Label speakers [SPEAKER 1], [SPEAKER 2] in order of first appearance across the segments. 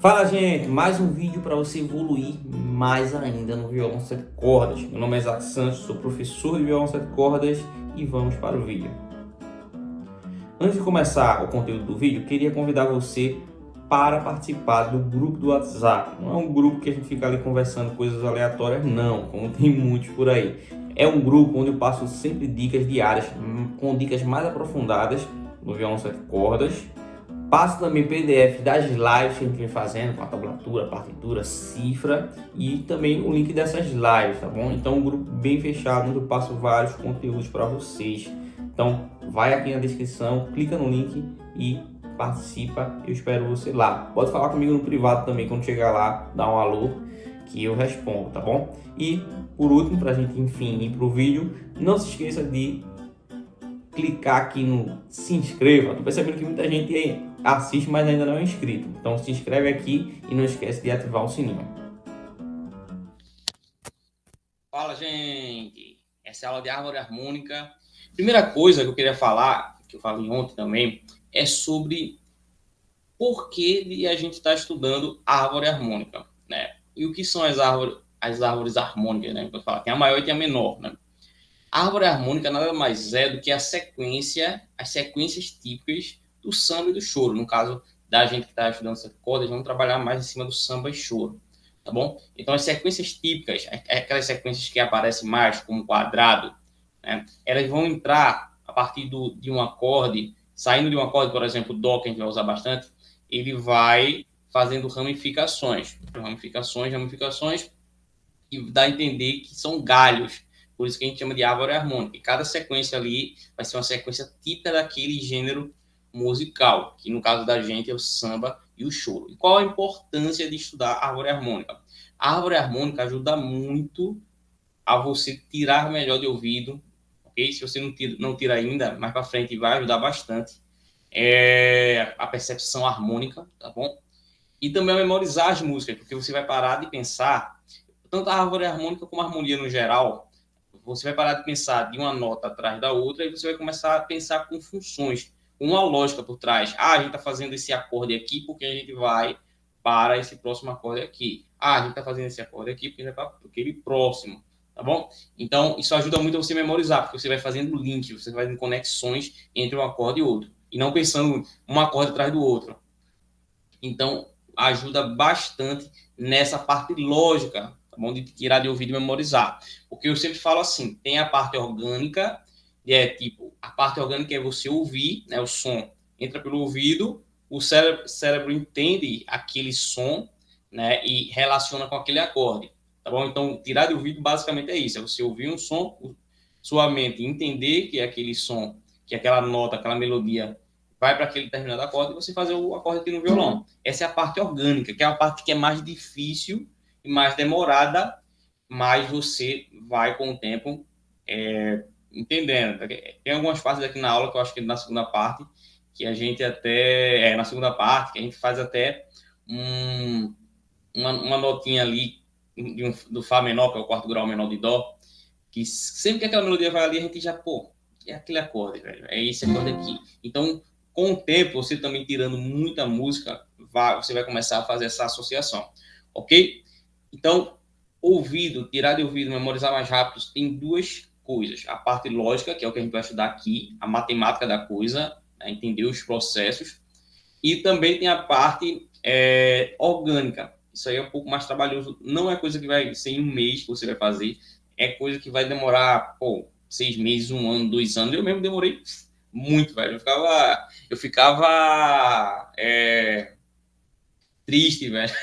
[SPEAKER 1] Fala, gente, mais um vídeo para você evoluir mais ainda no violão sete cordas. Meu nome é Isaac Santos, sou professor de violão sete cordas e vamos para o vídeo. Antes de começar o conteúdo do vídeo, queria convidar você para participar do grupo do WhatsApp. Não é um grupo que a gente fica ali conversando coisas aleatórias, não, como tem muitos por aí. É um grupo onde eu passo sempre dicas diárias, com dicas mais aprofundadas no violão sete cordas. Passo também PDF das lives que a gente vem fazendo, com a tablatura, partitura, cifra e também o link dessas lives, tá bom? Então, um grupo bem fechado, onde eu passo vários conteúdos para vocês. Então, vai aqui na descrição, clica no link e participa. Eu espero você lá. Pode falar comigo no privado também, quando chegar lá, dá um alô que eu respondo, tá bom? E, por último, para a gente, enfim, ir para o vídeo, não se esqueça de clicar aqui no se inscreva. Tô percebendo que muita gente assiste, mas ainda não é inscrito. Então se inscreve aqui e não esquece de ativar o sininho. Fala, gente! Essa é a aula de árvore harmônica. Primeira coisa que eu queria falar, que eu falei ontem também, é sobre por que a gente está estudando árvore harmônica, né? E o que são as árvores harmônicas, né? Eu falar, tem a maior e tem a menor, né? A árvore harmônica nada mais é do que as sequências típicas do samba e do choro. No caso da gente que está estudando essa corda, vamos trabalhar mais em cima do samba e choro, tá bom? Então, as sequências típicas, aquelas sequências que aparecem mais como quadrado, né, elas vão entrar a partir de um acorde, saindo de um acorde, por exemplo, Dó, que a gente vai usar bastante, ele vai fazendo ramificações, e dá a entender que são galhos, por isso que a gente chama de árvore harmônica. E cada sequência ali vai ser uma sequência típica daquele gênero musical, que no caso da gente é o samba e o choro. E qual a importância de estudar árvore harmônica? A árvore harmônica ajuda muito a você tirar melhor de ouvido, ok? Se você não tira ainda, mais para frente vai ajudar bastante a percepção harmônica, tá bom? E também a memorizar as músicas, porque você vai parar de pensar, tanto a árvore harmônica como a harmonia no geral, você vai parar de pensar de uma nota atrás da outra e você vai começar a pensar com funções, com uma lógica por trás. Ah, a gente está fazendo esse acorde aqui porque a gente vai para esse próximo acorde aqui. Ah, a gente está fazendo esse acorde aqui porque a gente vai para aquele próximo, tá bom? Então, isso ajuda muito a você memorizar, porque você vai fazendo link, você vai fazendo conexões entre um acorde e outro, e não pensando um acorde atrás do outro. Então, ajuda bastante nessa parte lógica, tá bom? De tirar de ouvido e memorizar. Porque eu sempre falo assim, tem a parte orgânica, tipo, a parte orgânica é você ouvir, né, o som entra pelo ouvido, o cérebro entende aquele som, né, e relaciona com aquele acorde, tá bom? Então, tirar de ouvido basicamente é isso, é você ouvir um som, sua mente entender que é aquele som, que é aquela nota, aquela melodia vai para aquele determinado acorde e você fazer o acorde aqui no violão. Essa é a parte orgânica, que é a parte que é mais difícil e mais demorada, mas você vai com o tempo entendendo. Tem algumas partes aqui na aula que eu acho que na segunda parte, que a gente até, na segunda parte, que a gente faz até uma notinha ali do Fá menor, que é o quarto grau menor de Dó, que sempre que aquela melodia vai ali, a gente já, pô, é aquele acorde, velho, é esse acorde aqui. Então, com o tempo, você também tirando muita música, você vai começar a fazer essa associação, ok? Então, ouvido, tirar de ouvido, memorizar mais rápido, tem duas coisas. A parte lógica, que é o que a gente vai estudar aqui, a matemática da coisa, né, entender os processos, e também tem a parte orgânica. Isso aí é um pouco mais trabalhoso. Não é coisa que vai ser em um mês que você vai fazer. É coisa que vai demorar, 6 meses, 1 ano, 2 anos. Eu mesmo demorei muito, velho. Eu ficava triste, velho.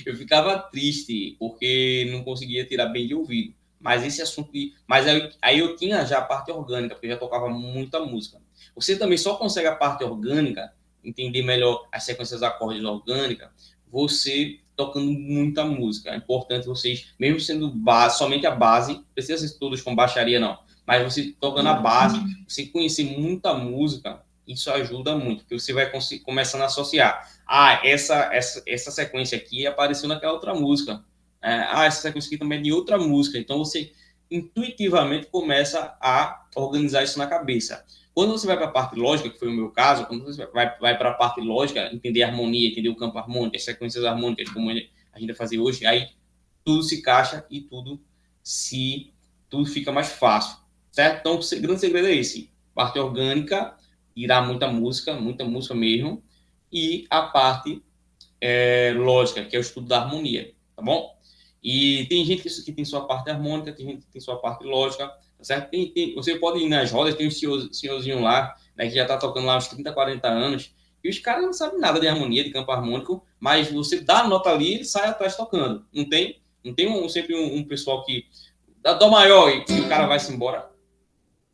[SPEAKER 1] Eu ficava triste porque não conseguia tirar bem de ouvido. Mas esse assunto Mas aí eu tinha já a parte orgânica, porque eu já tocava muita música. Você também só consegue a parte orgânica, entender melhor as sequências de acordes orgânicas, você tocando muita música. É importante vocês, mesmo sendo base, somente a base, precisa ser todos com baixaria, não. Mas você tocando a base, você conhecer muita música, isso ajuda muito, porque você vai começando a associar. Ah, essa sequência aqui apareceu naquela outra música. Essa sequência aqui também é de outra música. Então, você intuitivamente começa a organizar isso na cabeça. Quando você vai para a parte lógica, que foi o meu caso, quando você vai para a parte lógica, entender a harmonia, entender o campo harmônico, as sequências harmônicas, como a gente vai fazer hoje, aí tudo se encaixa e tudo fica mais fácil, certo? Então, o grande segredo é esse. Parte orgânica, irá muita música mesmo, e a parte lógica, que é o estudo da harmonia, tá bom? E tem gente que tem sua parte harmônica, tem gente que tem sua parte lógica, tá certo? Você pode ir nas rodas, tem um senhorzinho lá, né, que já tá tocando lá uns 30, 40 anos, e os caras não sabem nada de harmonia, de campo harmônico, mas você dá a nota ali e ele sai atrás tocando. Não tem sempre um pessoal que dá dó maior e o cara vai se embora.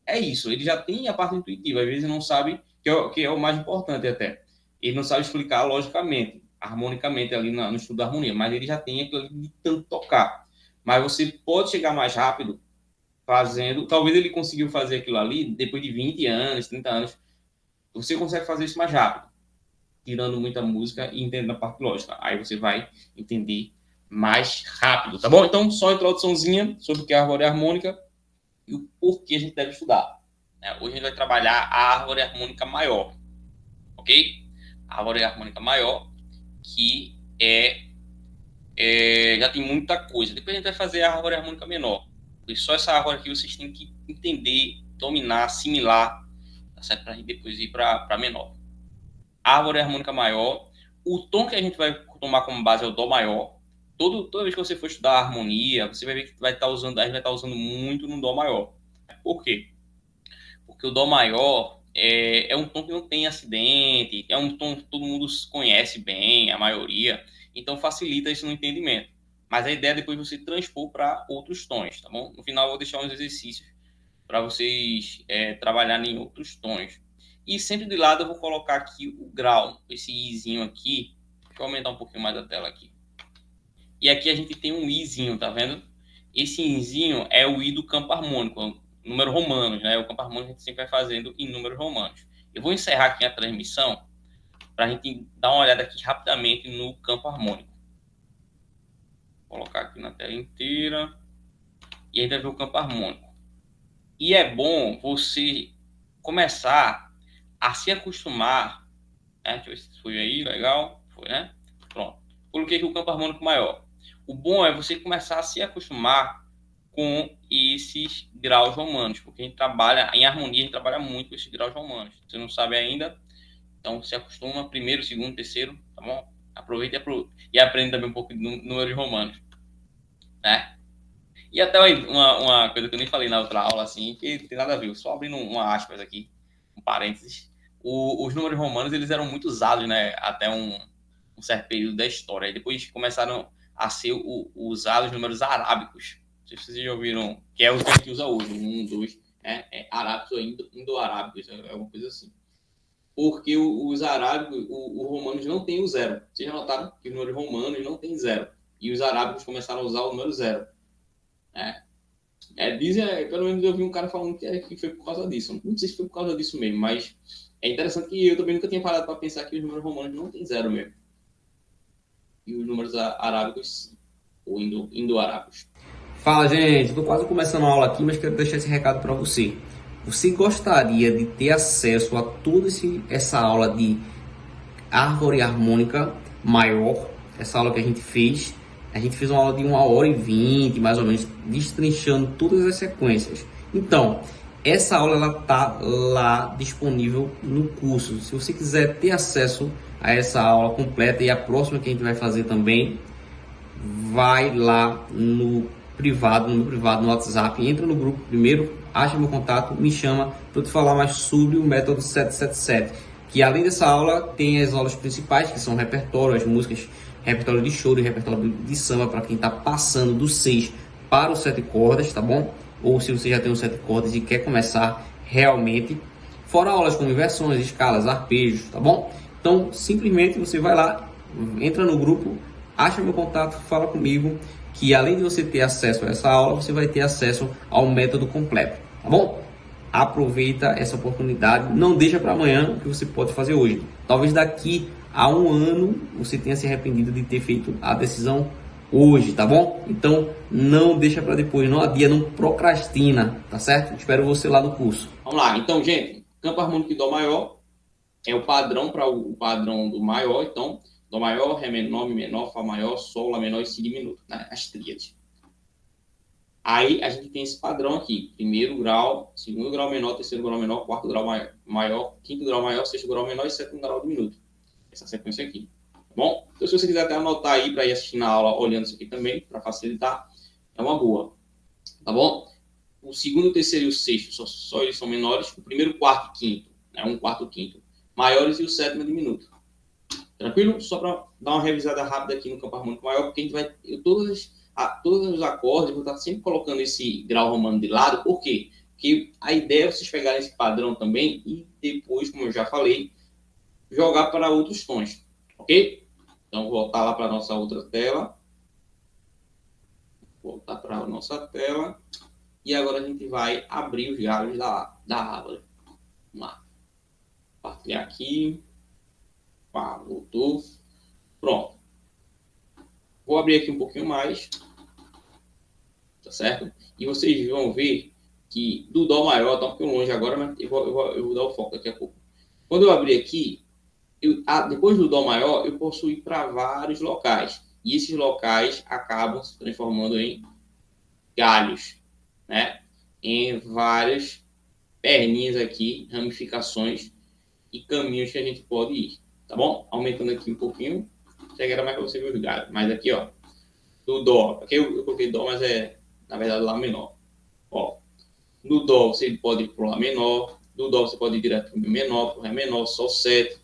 [SPEAKER 1] É isso, ele já tem a parte intuitiva, às vezes não sabe, que é o mais importante até. Ele não sabe explicar logicamente, harmonicamente ali no estudo da harmonia, mas ele já tem aquilo ali de tanto tocar. Mas você pode chegar mais rápido fazendo, talvez ele conseguiu fazer aquilo ali depois de 20 anos, 30 anos. Você consegue fazer isso mais rápido, tirando muita música e entendendo a parte lógica. Aí você vai entender mais rápido, tá bom? Então, só uma introduçãozinha sobre o que é a árvore harmônica e o porquê a gente deve estudar. Hoje a gente vai trabalhar a árvore harmônica maior, ok? A árvore harmônica maior, que já tem muita coisa. Depois a gente vai fazer a árvore harmônica menor. E só essa árvore aqui vocês têm que entender, dominar, assimilar, tá certo? Para a gente depois ir para menor. A árvore harmônica maior, o tom que a gente vai tomar como base é o dó maior. Toda vez que você for estudar a harmonia, você vai ver que a gente vai estar usando muito no dó maior. Por quê? Porque o dó maior é um tom que não tem acidente, é um tom que todo mundo conhece bem, a maioria, então facilita isso no entendimento. Mas a ideia é depois você transpor para outros tons, tá bom? No final eu vou deixar uns exercícios para vocês trabalharem em outros tons. E sempre de lado eu vou colocar aqui o grau, esse izinho aqui. Deixa eu aumentar um pouquinho mais a tela aqui. E aqui a gente tem um izinho, tá vendo? Esse izinho é o i do campo harmônico, números romanos, né? O campo harmônico a gente sempre vai fazendo em números romanos. Eu vou encerrar aqui a transmissão para a gente dar uma olhada aqui rapidamente no campo harmônico. Vou colocar aqui na tela inteira e a gente vai ver o campo harmônico. E é bom você começar a se acostumar, né? Deixa eu ver se foi aí, legal, foi, né? Pronto. Coloquei aqui o campo harmônico maior. O bom é você começar a se acostumar com esses graus romanos, porque a gente trabalha em harmonia, a gente trabalha muito com esses graus romanos. Você não sabe ainda, então se acostuma, primeiro, segundo, terceiro, tá bom? Aproveita e aprende também um pouco de números romanos, né? E até uma coisa que eu nem falei na outra aula, assim, que tem nada a ver, só abrindo uma aspas aqui, um parênteses. Os números romanos, eles eram muito usados, né, até um certo período da história. E depois começaram a ser usados os números arábicos. Não sei se vocês já ouviram, que é o que a gente usa hoje, um, dois, arábicos ou indo-arábicos, é alguma coisa assim. Porque os arábicos, os romanos não tem o zero. Vocês já notaram que os números romanos não tem zero. E os arábicos começaram a usar o número zero. Pelo menos eu vi um cara falando que foi por causa disso. Não sei se foi por causa disso mesmo, mas é interessante que eu também nunca tinha parado para pensar que os números romanos não tem zero mesmo. E os números arábicos, ou indo-arábicos.
[SPEAKER 2] Fala, gente, estou quase começando a aula aqui, mas quero deixar esse recado para você. Você gostaria de ter acesso a toda essa aula de árvore harmônica maior, essa aula que a gente fez? A gente fez uma aula de 1h20, mais ou menos, destrinchando todas as sequências. Então, essa aula ela tá lá disponível no curso. Se você quiser ter acesso a essa aula completa e a próxima que a gente vai fazer também, vai lá no privado, no WhatsApp, entra no grupo primeiro, acha meu contato, me chama para eu te falar mais sobre o método 777, que além dessa aula tem as aulas principais, que são repertório, as músicas, repertório de choro e repertório de samba para quem está passando do 6 para o 7 cordas, tá bom? Ou se você já tem um 7 cordas e quer começar realmente, fora aulas como inversões, escalas, arpejos, tá bom? Então, simplesmente você vai lá, entra no grupo, acha meu contato, fala comigo, que além de você ter acesso a essa aula, você vai ter acesso ao método completo, tá bom? Aproveita essa oportunidade, não deixa para amanhã o que você pode fazer hoje. Talvez daqui a um ano você tenha se arrependido de ter feito a decisão hoje, tá bom? Então não deixa para depois, não adia, não procrastina, tá certo? Espero você lá no curso.
[SPEAKER 1] Vamos lá, então, gente, campo harmônico de Dó maior é o padrão para o padrão do maior, então, Dó maior, Ré menor, Mi menor, Fá maior, Sol, Lá menor e Si diminuto, né? As tríades. Aí a gente tem esse padrão aqui: primeiro grau, segundo grau menor, terceiro grau menor, quarto grau maior, quinto grau maior, sexto grau menor e sétimo grau diminuto. Essa sequência aqui, tá bom? Então, se você quiser até anotar aí para ir assistir na aula olhando isso aqui também, para facilitar, é uma boa, tá bom? O segundo, o terceiro e o sexto, só eles são menores. O primeiro, quarto e quinto, né? Um quarto e quinto, maiores, e o sétimo é diminuto. Tranquilo? Só para dar uma revisada rápida aqui no campo harmônico maior, porque a gente vai... todos os acordes, eu vou estar sempre colocando esse grau romano de lado. Por quê? Porque a ideia é vocês pegarem esse padrão também e depois, como eu já falei, jogar para outros tons. Ok? Então, vou voltar lá para a nossa outra tela. Voltar para a nossa tela. E agora a gente vai abrir os galhos da árvore. Vamos lá. Compartilhar aqui. Pá, voltou. Pronto. Vou abrir aqui um pouquinho mais. Tá certo? E vocês vão ver que do Dó maior, tá um pouquinho longe agora, mas eu vou dar o foco daqui a pouco. Quando eu abrir aqui, depois do Dó maior, eu posso ir para vários locais. E esses locais acabam se transformando em galhos, né? Em várias perninhas aqui, ramificações e caminhos que a gente pode ir, tá bom? Aumentando aqui um pouquinho, chegará mais para você ver os galhos. Mas aqui, ó, do Dó, aqui eu coloquei Dó, mas é, na verdade, Lá menor. Ó, no Dó você pode ir para o Lá menor, do Dó você pode ir direto para o Mi menor, para o Ré menor, Sol 7,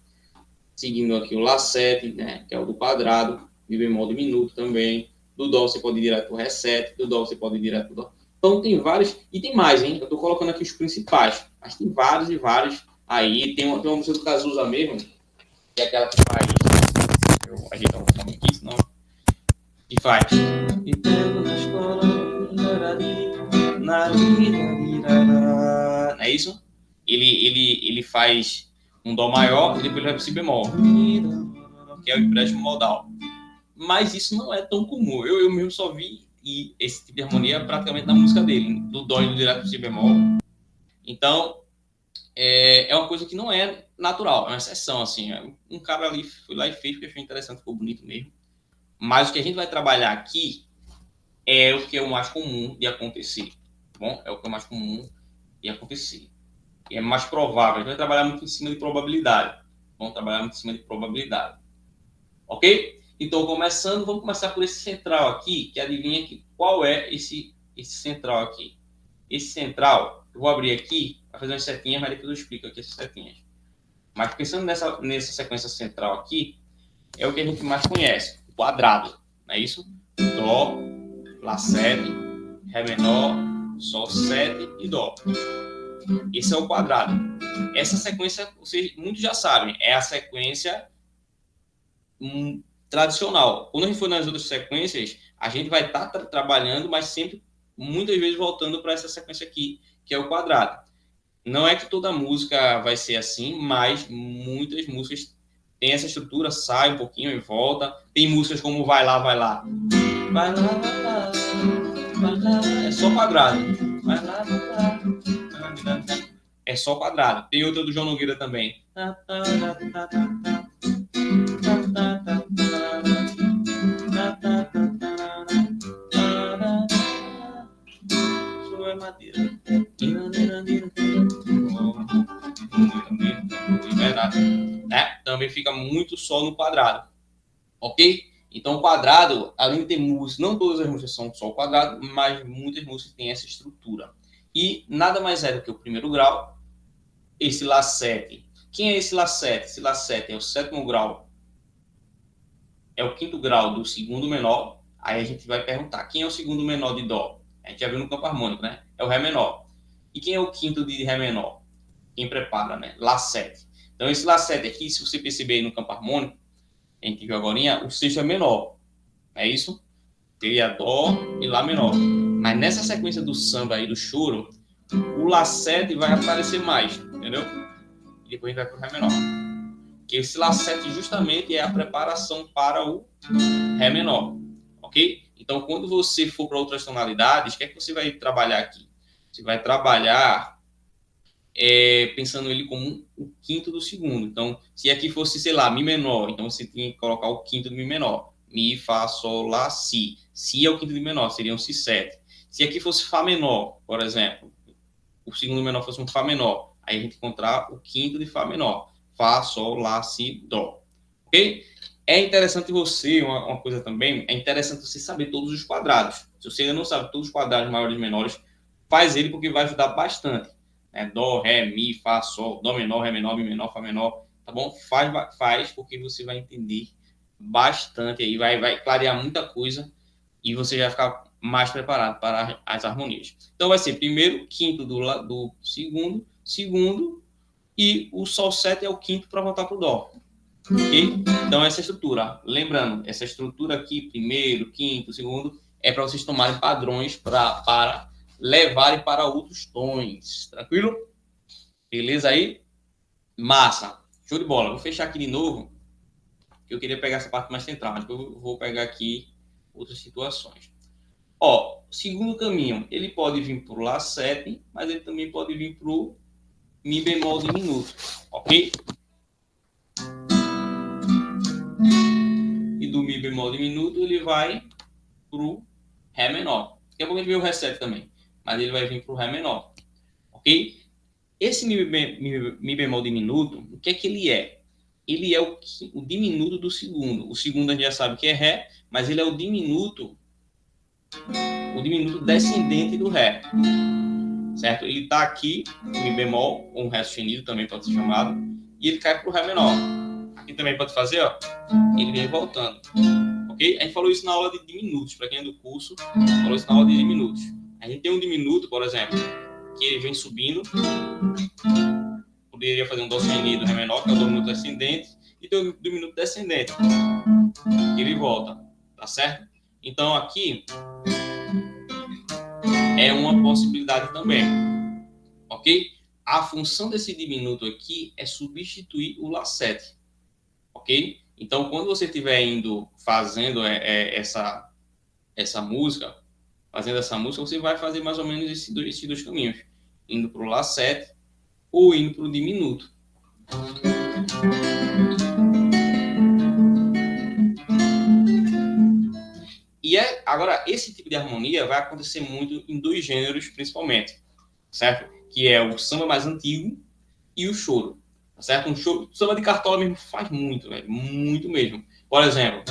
[SPEAKER 1] seguindo aqui o Lá 7, né, que é o do quadrado, Mi bemol diminuto também. Do Dó você pode ir direto para o Ré 7, do Dó você pode ir direto para o Dó. Então tem vários, e tem mais, hein? Eu estou colocando aqui os principais, mas tem vários e vários aí. Tem uma música do Cazuza mesmo, que é aquela que faz. Eu ajeitar o nome aqui, senão. Que faz. Não é isso? Ele faz um Dó maior e depois ele vai para o Si bemol, que é o empréstimo modal. Mas isso não é tão comum. Eu mesmo só vi esse tipo de harmonia praticamente na música dele, do Dó indo direto para o Si bemol. Então, é uma coisa que não é natural, é uma exceção, assim. Um cara ali foi lá e fez, porque achou interessante, ficou bonito mesmo. Mas o que a gente vai trabalhar aqui é o que é o mais comum de acontecer, tá bom? É o que é mais comum de acontecer. E é mais provável. A gente vai trabalhar muito em cima de probabilidade. Vamos trabalhar muito em cima de probabilidade. Ok? Então, vamos começar por esse central aqui, que adivinha aqui, qual é esse central aqui. Esse central, eu vou abrir aqui, vai fazer umas setinhas, mas depois eu explico aqui essas setinhas. Mas pensando nessa sequência central aqui, é o que a gente mais conhece, o quadrado, não é isso? Dó, Lá 7, Ré menor, Sol 7 e Dó. Esse é o quadrado. Essa sequência, vocês muitos já sabem, é a sequência tradicional. Quando a gente for nas outras sequências, a gente vai estar trabalhando, mas sempre, muitas vezes, voltando para essa sequência aqui, que é o quadrado. Não é que toda música vai ser assim, mas muitas músicas têm essa estrutura, sai um pouquinho e volta. Tem músicas como Vai Lá, Vai Lá. Vai lá, vai lá, vai lá. É só quadrado. Vai lá, vai lá. É só quadrado. Tem outra do João Nogueira também. Né? Também fica muito só no quadrado, ok? Então o quadrado, além de ter música, não todas as músicas são só o quadrado, mas muitas músicas têm essa estrutura. E nada mais é do que o primeiro grau, esse Lá 7. Quem é esse Lá 7? Esse Lá 7 é o sétimo grau, é o quinto grau do segundo menor. Aí a gente vai perguntar, quem é o segundo menor de Dó? A gente já viu no campo harmônico, né? É o Ré menor. E quem é o quinto de Ré menor? Quem prepara, né? Lá 7. Então esse Lá 7 aqui, se você perceber aí no campo harmônico, a gente viu agora, o sexto é menor. É isso? Teria Dó e Lá menor. Mas nessa sequência do samba aí, do choro, o Lá 7 vai aparecer mais, entendeu? E depois a gente vai pro Ré menor. Que esse Lá 7 justamente é a preparação para o Ré menor. ok? Então, quando você for para outras tonalidades, o que é que você vai trabalhar aqui? Você vai trabalhar pensando ele como o quinto do segundo. Então, se aqui fosse, sei lá, Mi menor, então você tinha que colocar o quinto do Mi menor. Mi, Fá, Sol, Lá, Si. Si é o quinto do Mi menor, seria um Si7. Se aqui fosse Fá menor, por exemplo, o segundo menor fosse um Fá menor, aí a gente encontrar o quinto de Fá menor. Fá, Sol, Lá, Si, Dó. Ok? É interessante você, uma coisa também, é interessante você saber todos os quadrados. Se você ainda não sabe todos os quadrados maiores e menores, faz ele porque vai ajudar bastante. Dó, Ré, Mi, Fá, Sol, Dó menor, Ré menor, Mi menor, Fá menor, tá bom? Faz porque você vai entender bastante aí, vai clarear muita coisa e você vai ficar mais preparado para as harmonias. Então vai ser primeiro, quinto do segundo, segundo e o Sol 7 é o quinto para voltar para o Dó. Ok? Então essa estrutura, lembrando, essa estrutura aqui, primeiro, quinto, segundo, é para vocês tomarem padrões para levarem para outros tons. Tranquilo? Beleza aí? Massa. Show de bola. Vou fechar aqui de novo, que eu queria pegar essa parte mais central, mas eu vou pegar aqui outras situações. Ó, segundo caminho, ele pode vir para o Lá7, mas ele também pode vir para o Mi bemol diminuto, ok? E do Mi bemol diminuto ele vai para o Ré menor. Daqui a pouco a gente vê o Ré7 também, mas ele vai vir para o Ré menor, ok? Esse Mi bemol diminuto, o que é que ele é? Ele é o diminuto do segundo. O segundo a gente já sabe que é Ré, mas ele é o diminuto descendente do Ré, certo? Ele está aqui, Mi bemol, ou um Ré sustenido também pode ser chamado, e ele cai para o Ré menor. Aqui também pode fazer, ó, ele vem voltando, ok? A gente falou isso na aula de diminutos, para quem é do curso, falou isso na aula de diminutos. A gente tem um diminuto, por exemplo, que ele vem subindo, poderia fazer um Dó sustenido, Ré menor, que é o diminuto ascendente, e tem o diminuto descendente, que ele volta, tá certo? Então aqui é uma possibilidade também, ok? A função desse diminuto aqui é substituir o Lá7, ok? Então quando você estiver fazendo essa música, você vai fazer mais ou menos esses dois caminhos, indo para o Lá7 ou indo para o diminuto. E agora, esse tipo de harmonia vai acontecer muito em dois gêneros, principalmente, certo? Que é o samba mais antigo e o choro, tá certo? O samba de cartola mesmo faz muito, velho, muito mesmo. Por exemplo,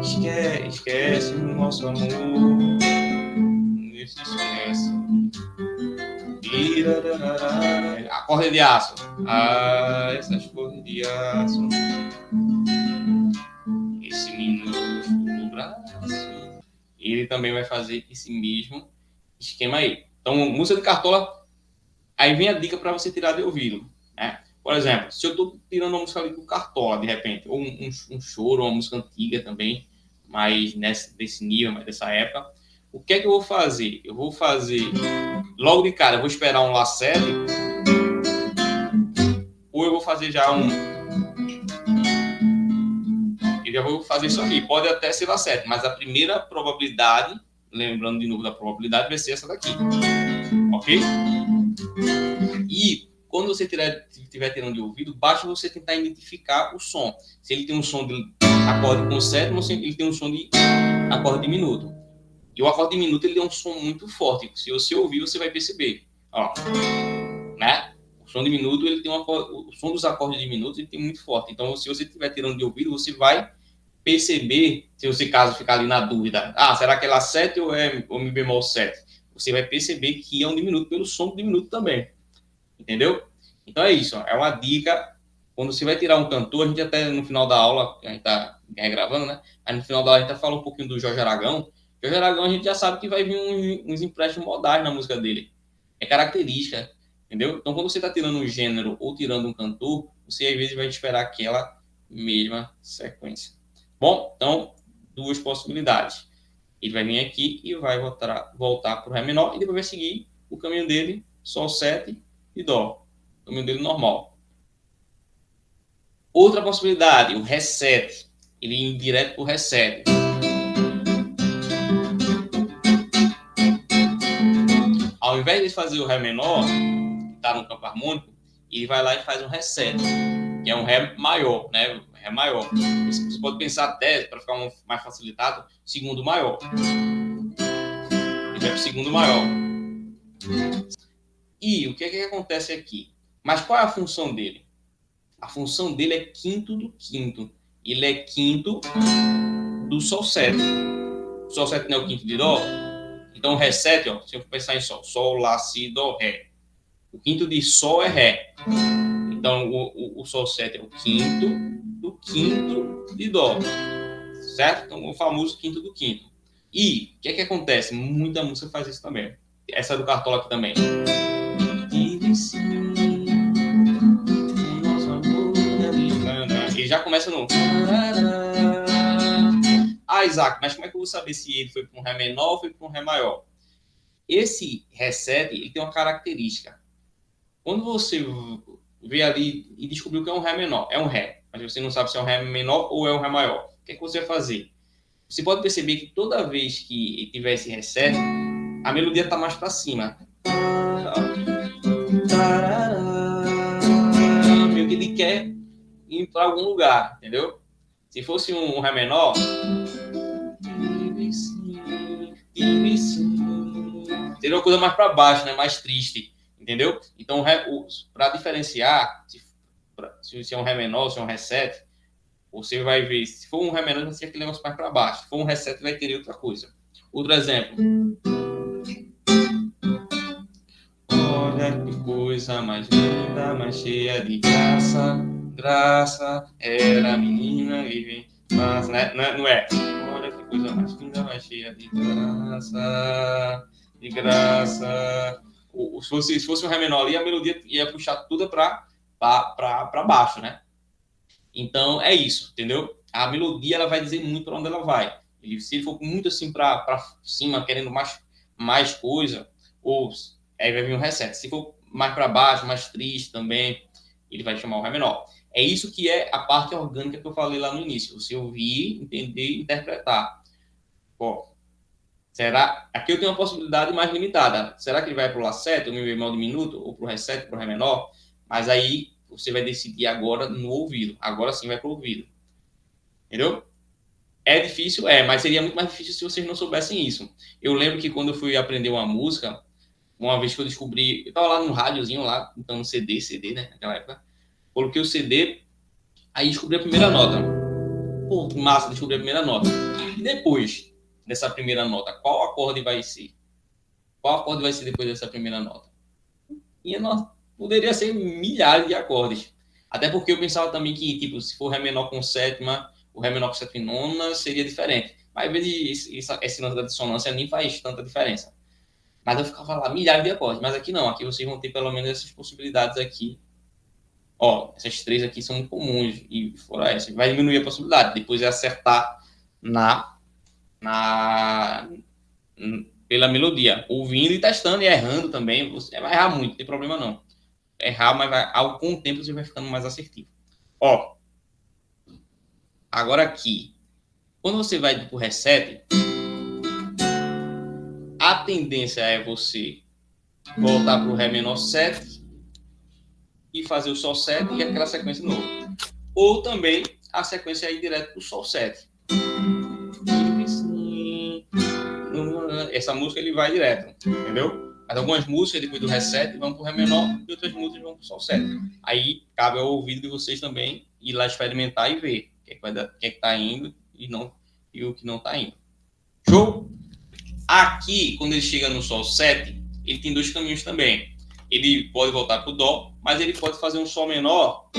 [SPEAKER 1] esquece o nosso amor, se esquece. Acorde de aço. Essas cores de aço. Esse minúsculo no braço. Ele também vai fazer esse mesmo esquema aí. Então, música de cartola, aí vem a dica para você tirar de ouvido, né? Por exemplo, se eu estou tirando uma música ali do cartola, de repente, ou um choro, uma música antiga também, mas desse nível, mas dessa época, o que é que eu vou fazer? Eu vou fazer, logo de cara, eu vou esperar um Lá7, ou eu vou fazer já eu já vou fazer isso aqui. Pode até ser Lá7, mas a primeira probabilidade, lembrando de novo da probabilidade, vai ser essa daqui, ok? E quando você estiver tirando de ouvido, basta você tentar identificar o som. Se ele tem um som de acorde com sétima, ou se ele tem um som de acorde diminuto. E o acorde diminuto ele tem um som muito forte. Se você ouvir, você vai perceber. Ó, né? O som diminuto ele tem o som dos acordes diminutos ele tem muito forte. Então, se você estiver tirando de ouvido, você vai perceber, se você caso ficar ali na dúvida, será que é Lá7 ou é o Mi bemol 7? Você vai perceber que é um diminuto pelo som do diminuto também. Entendeu? Então é isso, é uma dica. Quando você vai tirar um cantor, a gente até no final da aula, a gente tá regravando, né? Aí no final da aula a gente até fala um pouquinho do Jorge Aragão. Jorge Aragão a gente já sabe que vai vir uns empréstimos modais na música dele. É característica, entendeu? Então quando você está tirando um gênero ou tirando um cantor, você às vezes vai esperar aquela mesma sequência. Bom, então duas possibilidades. Ele vai vir aqui e vai voltar para o Ré menor e depois vai seguir o caminho dele, Sol 7 e Dó, o caminho dele normal. Outra possibilidade, o Ré7, ele ir direto para o Ré7. invés de fazer o Ré menor, que está no campo harmônico, ele vai lá e faz um Ré7, que é um Ré maior, né? Ré maior. Você pode pensar até, para ficar mais facilitado, segundo maior. Ele vai para o segundo maior. E o que é que acontece aqui? Mas qual é a função dele? A função dele é quinto do quinto. Ele é quinto do Sol 7. O Sol 7 não é o quinto de Dó? Então, o Ré7, ó, se eu pensar em Sol, Sol, Lá, Si, Dó, Ré. O quinto de Sol é Ré. Então, o Sol 7 é o quinto do quinto de Dó. Certo? Então, o famoso quinto do quinto. E o que é que acontece? Muita música faz isso também. Essa é do Cartola aqui também. Ele já começa no... Ah, Isaac, mas como é que eu vou saber se ele foi para um Ré menor ou foi para um Ré maior? Esse Ré7, ele tem uma característica. Quando você vê ali e descobriu que é um Ré menor, é um Ré, mas você não sabe se é um Ré menor ou é um Ré maior, o que é que você vai fazer? Você pode perceber que toda vez que tiver esse Ré7, a melodia está mais para cima. Meio que ele quer ir para algum lugar, entendeu? Se fosse um Ré menor, seria uma coisa mais para baixo, né? Mais triste, entendeu? Então, para diferenciar se é um Ré menor, se é um Ré7, você vai ver, se for um Ré menor, vai ser aquele negócio mais para baixo. Se for um Ré7, vai ter outra coisa. Outro exemplo. Olha que coisa mais linda, mais cheia de graça. Graça, era a menina vive. Mas, né? Não é? Olha que coisa mais linda, mais cheia de graça. De graça. Se fosse um Ré menor ali, a melodia ia puxar tudo para baixo, né? Então, é isso, entendeu? A melodia, ela vai dizer muito para onde ela vai. E se ele for muito assim para cima, querendo mais coisa, ou aí vai vir um Ré7. Se for mais para baixo, mais triste também, ele vai chamar o Ré menor. É isso que é a parte orgânica que eu falei lá no início. Você ouvir, entender e interpretar. Ó, será? Aqui eu tenho uma possibilidade mais limitada. Será que ele vai para o Lá7, o Mi bemol diminuto, ou para o Ré7, para o Ré menor? Mas aí você vai decidir agora no ouvido. Agora sim vai para o ouvido. Entendeu? É difícil? É, mas seria muito mais difícil se vocês não soubessem isso. Eu lembro que quando eu fui aprender uma música, uma vez que eu descobri, eu tava lá no rádiozinho, lá, então CD, né, naquela época, coloquei o CD, aí descobri a primeira nota. Pô, que massa, descobri a primeira nota. E depois dessa primeira nota, qual acorde vai ser? Qual acorde vai ser depois dessa primeira nota? E poderia ser milhares de acordes. Até porque eu pensava também que, tipo, se for Ré menor com sétima, o Ré menor com sétima e nona seria diferente. Mas às vezes esse lance da dissonância nem faz tanta diferença. Mas eu ficava lá, milhares de acordes. Mas aqui não, aqui vocês vão ter pelo menos essas possibilidades aqui. Ó, essas três aqui são muito comuns. E fora essa, vai diminuir a possibilidade. Depois é acertar pela melodia. Ouvindo e testando e errando também. Você vai errar muito, não tem problema não. Errar, mas com o tempo você vai ficando mais assertivo. Ó, agora aqui. Quando você vai pro Ré7, a tendência é você voltar pro Ré menor 7 e fazer o Sol 7 e aquela sequência de novo. Ou também a sequência aí direto pro Sol 7. Essa música ele vai direto, entendeu? Mas algumas músicas depois do Ré 7 vão pro Ré menor e outras músicas vão pro Sol 7. Aí cabe ao ouvido de vocês também ir lá experimentar e ver o que é que tá indo e o que não tá indo. Show? Aqui, quando ele chega no Sol 7, ele tem dois caminhos também. Ele pode voltar pro Dó, mas ele pode fazer um Sol menor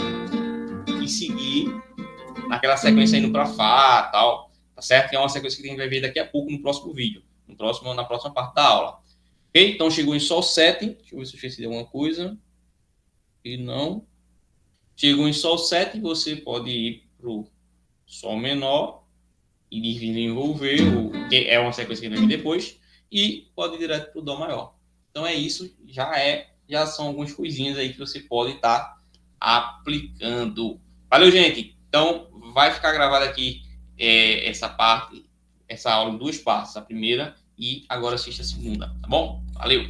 [SPEAKER 1] e seguir naquela sequência indo para Fá, tal, tá certo? Que é uma sequência que a gente vai ver daqui a pouco no próximo vídeo, na próxima parte da aula. Ok? Então chegou em Sol 7, deixa eu ver se eu esqueci de alguma coisa. E não. Chegou em Sol 7, você pode ir pro Sol menor e desenvolver, que é uma sequência que vai vir depois, e pode ir direto pro Dó maior. Então é isso, já são algumas coisinhas aí que você pode estar aplicando. Valeu, gente! Então, vai ficar gravada aqui essa aula em duas partes. A primeira e agora assista a segunda, tá bom? Valeu!